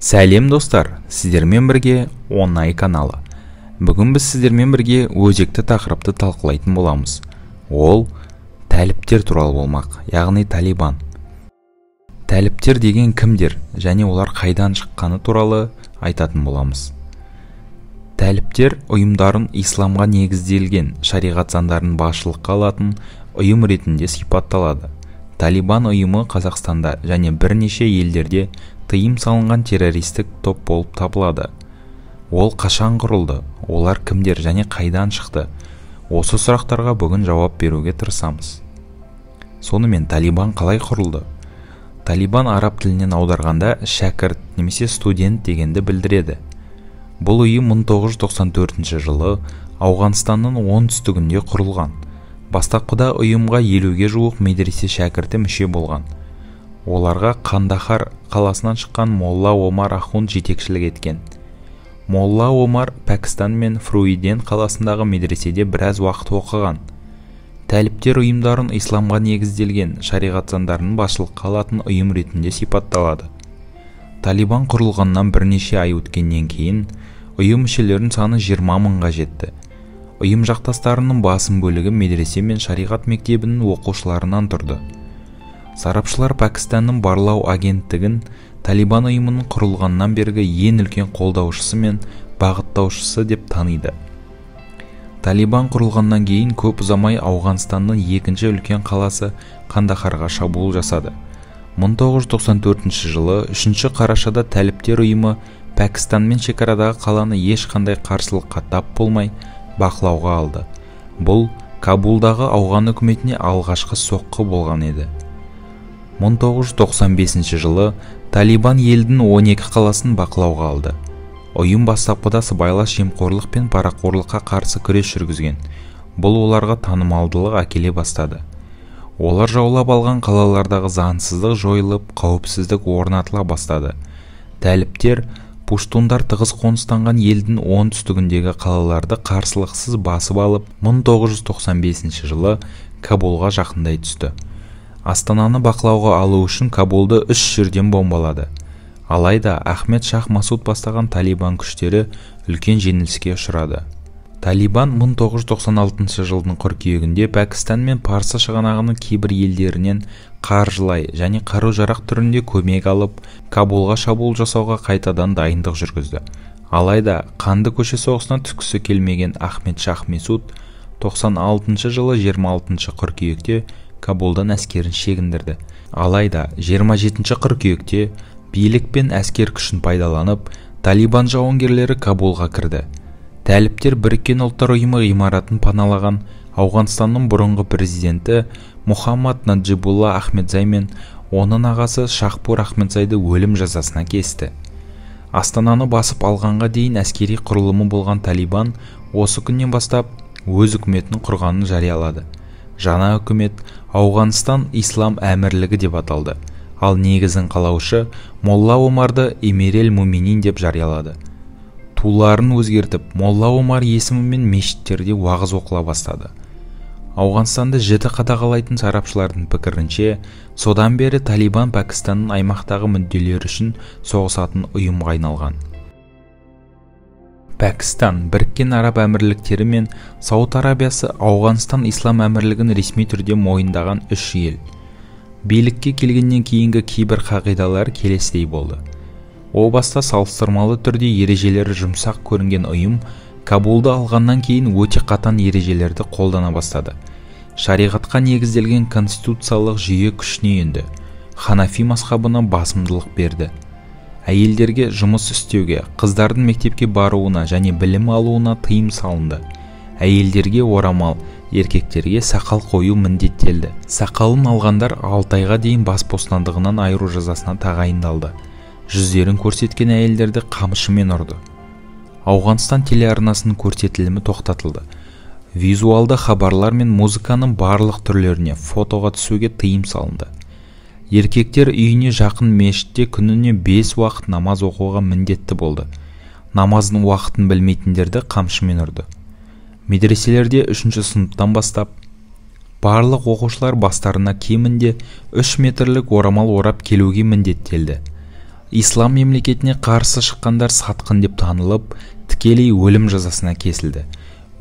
Сәлем достар, сіздермен бірге Онай каналы. Бүгін біз сіздермен бірге өзекті тақырыпты талқылайтын боламыз. Ол тәліптер туралы болмақ, яғни Талибан. Тәліптер деген кімдер және олар қайдан шыққаны туралы айтатын боламыз. Тәліптер ұйымдарын исламға негізделген шариғат заңдарын басшылыққа алатын ұйым ретінде сипатталады. Талибан ұйымы Қазақстанда және бірнеше елдерде тыйым салынған террористік топ болып табылады. Ол қашан құрылды, олар кімдер және қайдан шықты? Осы сұрақтарға бүгін жауап беруге тырысамыз. Сонымен Талибан қалай құрылды? Талибан араб тілінен аударғанда шәкірт немесе студент дегенді білдіреді. Бұл ұйым 1994 жылы Ауғанстанның оңтүстігінде құрылған. Бастапқыда ұйымға 50-ге жуық медресе шәкірті мүше болған. Оларға Қандахар қаласынан шыққан Молла Омар Ахунд жетекшілік еткен. Молла Омар Пәкістан мен Фруиден қаласындағы медреседе біраз уақыт оқыған. Тәліптер ұйымдарын исламға негізделген шариғат заңдарын басшылыққа алатын ұйым ретінде сипатталады. Талибан құрылғаннан бірнеше ай өткеннен кейін ұйым мүшелерінің саны 20 мыңға жетті. Ұйым жақтастарының басым бөлігі медресе мен шариғат мектебінің оқушыларынан тұрды. Сарапшылар Пәкістанның барлау агенттігін Талибан ұйымының құрылғаннан бергі ең үлкен қолдаушысы мен бағыттаушысы деп таниды. Талибан құрылғаннан кейін көп ұзамай Ауғанстанның екінші үлкен қаласы Қандахарға шабуыл жасады. 1994 жылы 3 қарашада тәліптер ұйымы Пәкістанмен шекарадағы қаланы ешқандай қарсылыққа тап болмай бақылауға алды. Бұл Кабулдағы ауған үкіметіне алғашқы соққы болған еді. 1995 жылы Талибан елдің 12 қаласын бақылауға алды. Ұйым бастапқыда сыбайлас жемқорлық пен парақорлыққа қарсы күрес жүргізген. Бұл оларға танымалдылық әкеле бастады. Олар жаулап алған қалалардағы заңсыздық жойылып, қауіпсіздік орнатыла бастады. Тәліптер пуштундар тығыз қоныстанған елдің оңтүстігіндегі қалаларды қарсылықсыз басып алып, 1995 жылы Кабулға жақындай түсті. Астананы бақылауға алу үшін Кабулды 3 жерден бомбалады. Алайда Ахмед Шах Масуд бастаған Талибан күштері үлкен жеңіліске ұшырады. Талибан 1996 жылдың қыркүйегінде Пәкістан мен Парсы шығанағының кейбір елдерінен қаржылай және қару-жарақ түрінде көмек алып, Кабулға шабуыл жасауға қайтадан дайындық жүргізді. Алайда қанды көше соғысына түскісі келмеген Ахмед Шах Масуд 96 жылы 26 қыркүйекте Кабулдан әскерін шегіндірді. Алайда 27 қыркүйекте билік пен әскер күшін пайдаланып, Талибан жауынгерлері Кабулға кірді. Тәліптер Біріккен ұлттар ұйымы ғимаратын паналаған Ауғанстанның бұрынғы президенті Мухаммад Наджибулла Ахмедзай мен оның ағасы Шахпур Ахмедзайды өлім жазасына кесті. Астананы басып алғанға дейін әскери құрылымы болған Талибан осы күннен бастап өз үкіметін құрғанын жариялады. Жаңа үкімет Ауғанстан Ислам әмірлігі деп аталды, ал негізін қалаушы Молла Омарды Эмир Муминин деп жариялады. Туларын өзгертіп, Молла Омар есімімен мешіттерде уағыз оқыла бастады. Ауғанстанды жіті қадағалайтын сарапшылардың пікірінше, содан бері Талибан Пәкістанның аймақтағы мүдделері үшін соғысатын ұйымға айналған. Пәкістан, Біріккен Араб Әмірліктері мен Сауд Арабиясы Ауғанстан Ислам әмірлігін ресми түрде мойындаған 3 ел. Билікке келгеннен кейінгі кейбір қағидалар келесідей болды. О баста салыстырмалы түрде ережелері жұмсақ көрінген ұйым Кабулды алғаннан кейін өте қатаң ережелерді қолдана бастады. Шариғатқа негізделген конституциялық жүйе күшіне енді. Ханафи мазхабына басымдылық берді. Әйелдерге жұмыс істеуге, қыздардың мектепке баруына және білім алуына тыйым салынды. Әйелдерге орамал, еркектерге сақал қою міндеттелді. Сақалын алғандар 6 айға дейін бас бостандығынан айыру жазасына тағайындалды. Жүздерін көрсеткен әйелдерді қамшымен ұрды. Ауғанстан телеарнасының көрсетілімі тоқтатылды. Визуалды хабарлар мен музыканың барлық түрлеріне фотоға түсуге тыйым салынды. Еркектер үйіне жақын мешітте күніне 5 уақыт намаз оқуға міндетті болды. Намаздың уақытын білмейтіндерді қамшымен ұрды. Медреселерде 3-ші сыныптан бастап барлық оқушылар бастарына кемінде 3 метрлік орамал орап келуге міндеттелді. ислам мемлекетіне қарсы шыққандар сатқын деп танылып, тікелей өлім жазасына кесілді.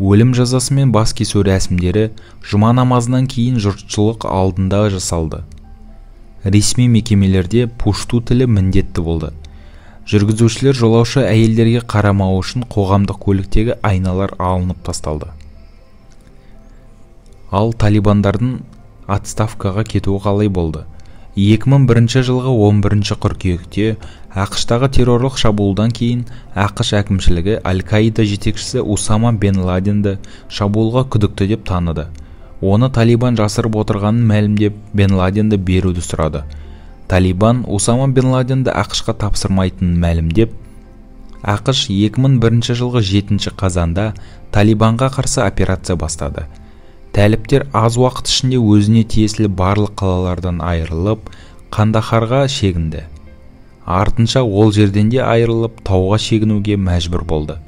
Өлім жазасы мен бас кесу рәсімдері жұма намазынан кейін жұртшылық алдында жасалды. Ресми мекемелерде пушту тілі міндетті болды. Жүргізушілер жолаушы әйелдерге қарамау үшін қоғамдық көліктегі айналар алынып тасталды. Ал талибандардың отставкаға кетуі қалай болды? 2001 жылғы 11 қыркүйекте ақш-тағы террорлық шабуылдан кейін ақш әкімшілігі Аль-Каида жетекшісі Усама бен Ладенді шабуылға күдікті деп таныды. Оны Талибан жасырып отырғанын мәлімдеп, бен Ладенді беруді сұрады. Талибан Усама бен Ладенді ақш-қа тапсырмайтынын мәлімдеп, ақш 2001 жылғы 7 қазанда Талибанға қарсы операция бастады. Тәліптер аз уақыт ішінде өзіне тиесілі барлық қалалардан айырылып, Қандахарға шегінді. Артынша ол жерден де айырылып, тауға шегінуге мәжбүр болды.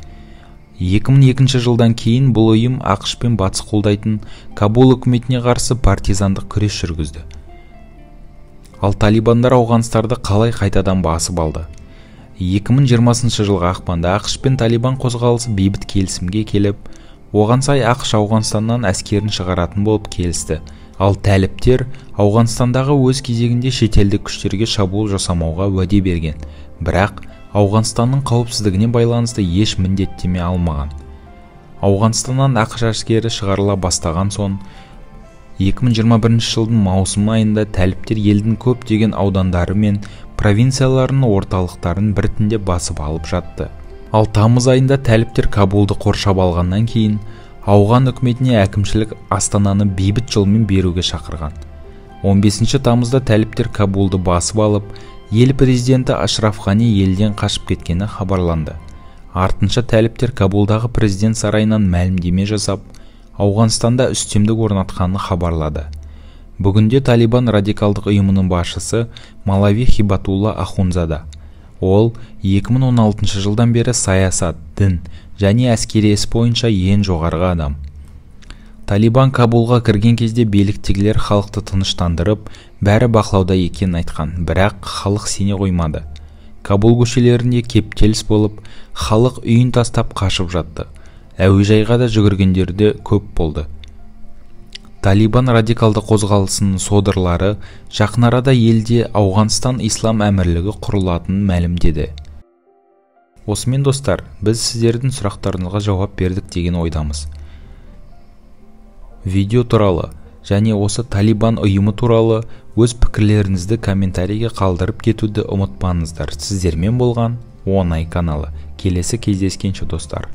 2002 жылдан кейін бұл ұйым ақш пен батыс қолдайтын Кабул үкіметіне қарсы партизандық күрес жүргізді. Ал талибандар Ауғанстарды қалай қайтадан басып алды? 2020 жылғы ақпанда ақш пен Талибан қозғалысы бейбіт келісімге келіп, оған сай ақш Ауғанстаннан әскерін шығаратын болып келісті. Ал тәліптер Ауғанстандағы өз кезегінде шетелдік күштерге шабуыл жасамауға уәде берген. Бірақ Ауғанстанның қауіпсіздігіне байланысты еш міндеттеме алмаған. Ауғанстаннан ақш әскері шығарыла бастаған соң 2021 жылдың маусым айында тәліптер елдің көптеген аудандары мен провинцияларының орталықтарын біртіндеп басып алып жатты. Ал тамыз айында тәліптер Кабулды қоршап алғаннан кейін ауған үкіметіне әкімшілік Астананы бейбіт жолмен беруге шақырған. 15 тамызда тәліптер Кабулды басып алып, ел президенті Ашраф Ғани елден қашып кеткені хабарланды. Артынша тәліптер Кабулдағы президент сарайынан мәлімдеме жасап, Ауғанстанда үстемдік орнатқанын хабарлады. Бүгінде Талибан радикалдық ұйымының басшысы Малави Хибатулла Ахунзада. Ол 2016 жылдан бері саясат, дін және әскери іс бойынша ең жоғарғы адам. Талибан Кабулға кірген кезде биліктегілер халықты тыныштандырып, бәрі бақылауда екенін айтқан, бірақ халық сене қоймады. Кабул көшелерінде кептеліс болып, халық үйін тастап қашып жатты. Әуежайға да жүгіргендерді көп болды. Талибан радикалды қозғалысының содырлары жақын арада елде Ауғанстан ислам әмірлігі құрылатынын мәлімдеді. Осымен достар, біз сіздердің сұрақтарыңызға жауап бердік деген ойдамыз. Видео туралы және осы Талибан ұйымы туралы өз пікірлеріңізді комментарийге қалдырып кетуді ұмытпаңыздар. Сіздермен болған Оңай каналы. Келесі кездескенше достар.